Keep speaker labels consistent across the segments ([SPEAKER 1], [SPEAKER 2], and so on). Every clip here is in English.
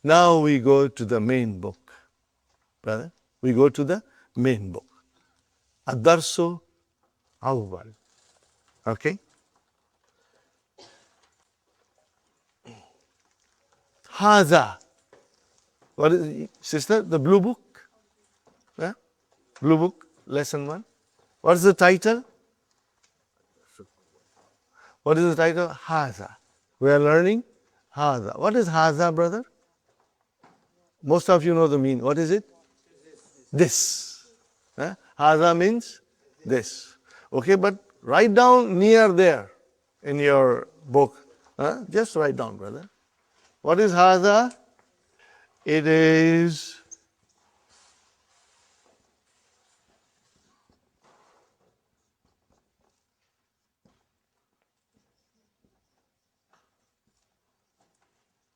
[SPEAKER 1] Now we go to the main book, brother. We go to the main book. Ad-Darsu Awwal. Okay? Hadha. What is, sister, the blue book? Yeah? Blue book, lesson 1. What is the title? What is the title? Hadha. We are learning Hadha. What is Hadha, brother? Most of you know the meaning. What is it? This. Hadha means this. Okay, but write down near there in your book. Just write down, brother. What is Hadha? It is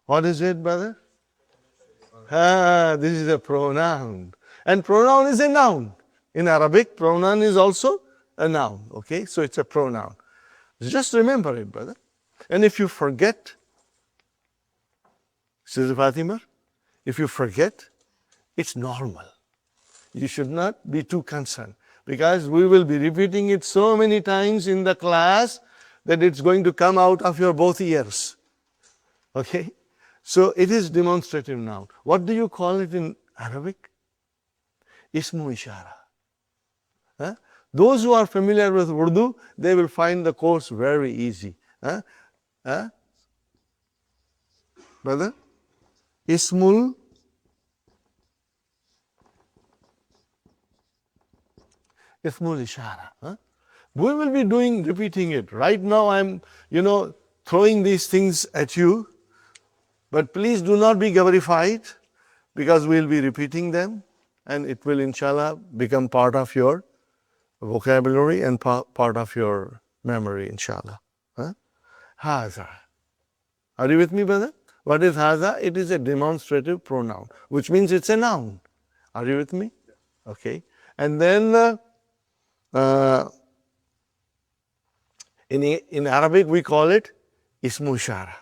[SPEAKER 1] what is it, brother? This is a pronoun. And pronoun is a noun. In Arabic, pronoun is also a noun. Okay, so it's a pronoun. Just remember it, brother. And if you forget, Sister Fatima, if you forget, it's normal. You should not be too concerned because we will be repeating it so many times in the class that it's going to come out of your both ears. Okay? So it is demonstrative noun. What do you call it in Arabic? Ismu ishara. Those who are familiar with Urdu, they will find the course very easy. Brother? Ismul ishara. We will be repeating it. Right now I'm, throwing these things at you. But please do not be gabarified because we'll be repeating them and it will inshallah become part of your vocabulary and part of your memory inshallah. Hadha. Are you with me, brother? What is hadha? It is a demonstrative pronoun, which means it's a noun. Are you with me? Okay. And then in Arabic we call it ismu ishara.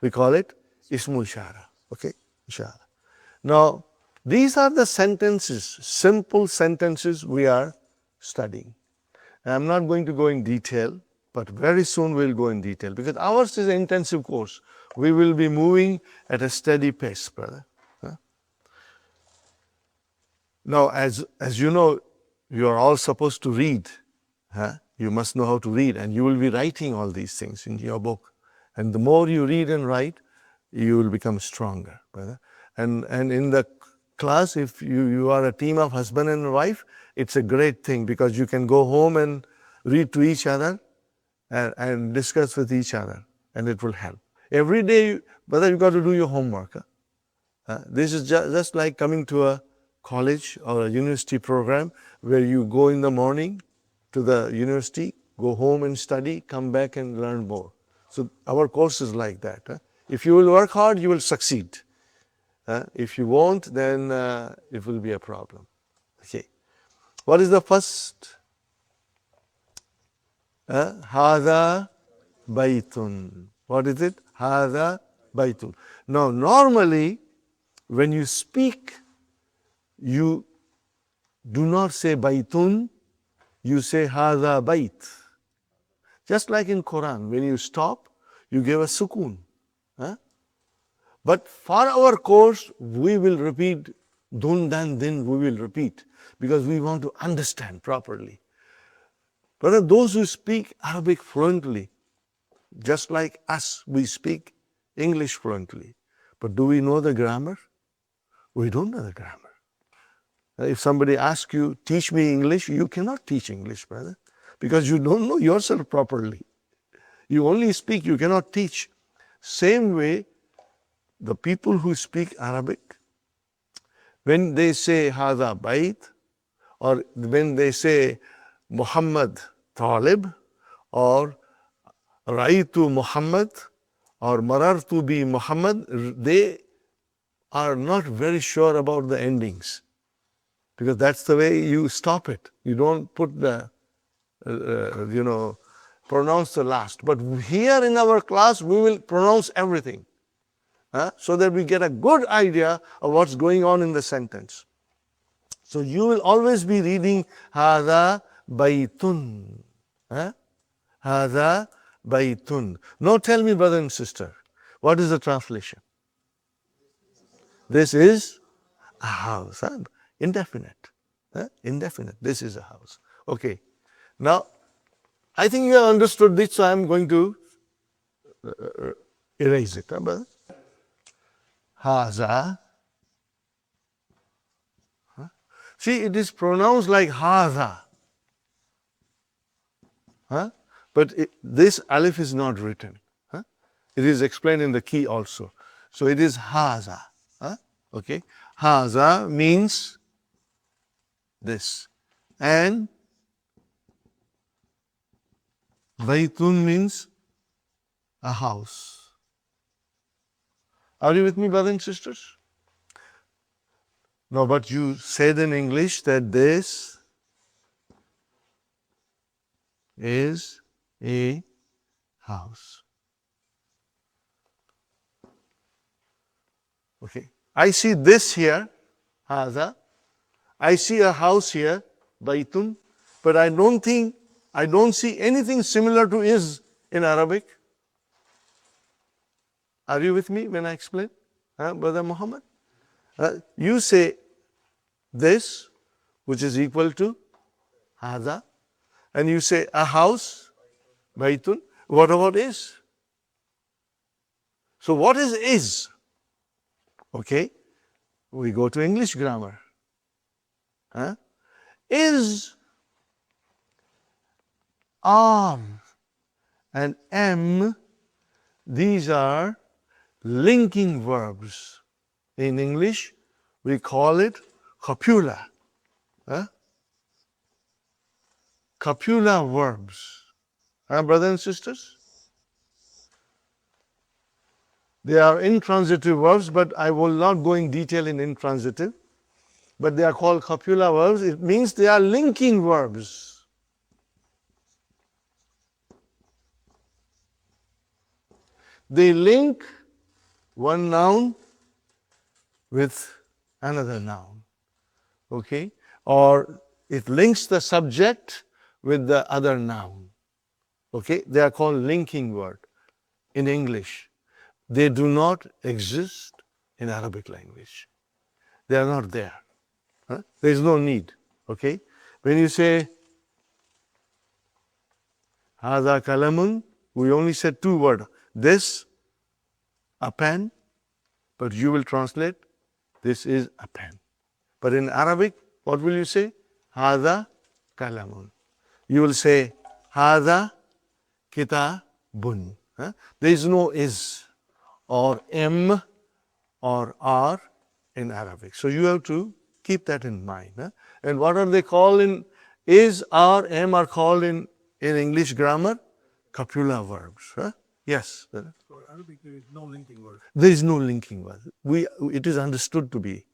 [SPEAKER 1] We call it Ismu ishara. Okay? Ishara. Now, these are the sentences, simple sentences we are studying. And I'm not going to go in detail, but very soon we'll go in detail because ours is an intensive course. We will be moving at a steady pace, brother. Now, as you know, you are all supposed to read. You must know how to read, and you will be writing all these things in your book. And the more you read and write, you will become stronger, brother. And in the class, if you are a team of husband and wife, it's a great thing because you can go home and read to each other and discuss with each other, and it will help. Every day, brother, you got to do your homework. This is just like coming to a college or a university program where you go in the morning to the university, go home and study, come back and learn more. So our course is like that. If you will work hard, you will succeed. If you won't, then it will be a problem. Okay. What is the first? Hadha baytun. What is it? Hadha baytun. Now, normally, when you speak, you do not say baytun, you say hadha bayt. Just like in Qur'an, when you stop, you give a sukoon. But for our course, we will repeat dun, dan, din, we will repeat because we want to understand properly. But those who speak Arabic fluently, just like us, we speak English fluently. But do we know the grammar? We don't know the grammar. If somebody asks you, teach me English, you cannot teach English, brother, because you don't know yourself properly. You only speak, you cannot teach. Same way, the people who speak Arabic, when they say Hadha Bayt, or when they say Muhammad Talib, or Raitu Muhammad, or Marartu bi Muhammad, they are not very sure about the endings. Because that's the way you stop it. You don't put the, pronounce the last. But here in our class, we will pronounce everything. so that we get a good idea of what's going on in the sentence. So you will always be reading hadha baytun. Hadha baytun. Now tell me, brother and sister, what is the translation? This is a house. Indefinite. Indefinite. This is a house. Okay. Now, I think you have understood this, so I am going to erase it. Brother? Haza. See, it is pronounced like haza. But this alif is not written. It is explained in the key also. So it is haza. Okay. Haza means this. And baytun means a house. Are you with me, brothers and sisters? No, but you said in English that this is a house. Okay. I see this here, hadha. I see a house here, baytun, but I don't see anything similar to is in Arabic. Are you with me when I explain? Brother Muhammad? You say this, which is equal to hadha, and you say a house, baytun. What about is? So what is? Okay, we go to English grammar. Is, are, and am, these are linking verbs. In English, we call it copula. Copula verbs. Brothers and sisters? They are intransitive verbs, but I will not go in detail in intransitive. But they are called copula verbs. It means they are linking verbs. They link one noun with another noun. Okay? Or it links the subject with the other noun. Okay? They are called linking word in English. They do not exist in Arabic language. They are not there. There is no need. Okay? When you say hadha kalamun, we only said two words. This, a pen, but you will translate, this is a pen. But in Arabic, what will you say? Hadha kalamun. You will say hadha kitabun. There is no is or am or are in Arabic. So you have to keep that in mind. And what are they called in is, are, am are called in English grammar? Copula verbs. Yes.
[SPEAKER 2] For Arabic, there is no linking word.
[SPEAKER 1] There is no linking word. It is understood to be.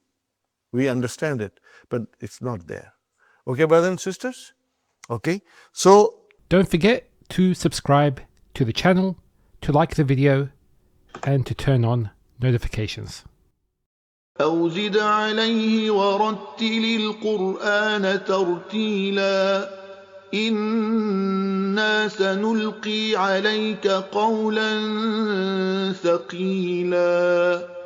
[SPEAKER 1] We understand it, but it's not there. Okay, brothers and sisters? Okay. So
[SPEAKER 3] don't forget to subscribe to the channel, to like the video, and to turn on notifications.
[SPEAKER 4] أو زد عليه ورتل القرآن ترتيلا إنا سنلقي عليك قولا ثقيلا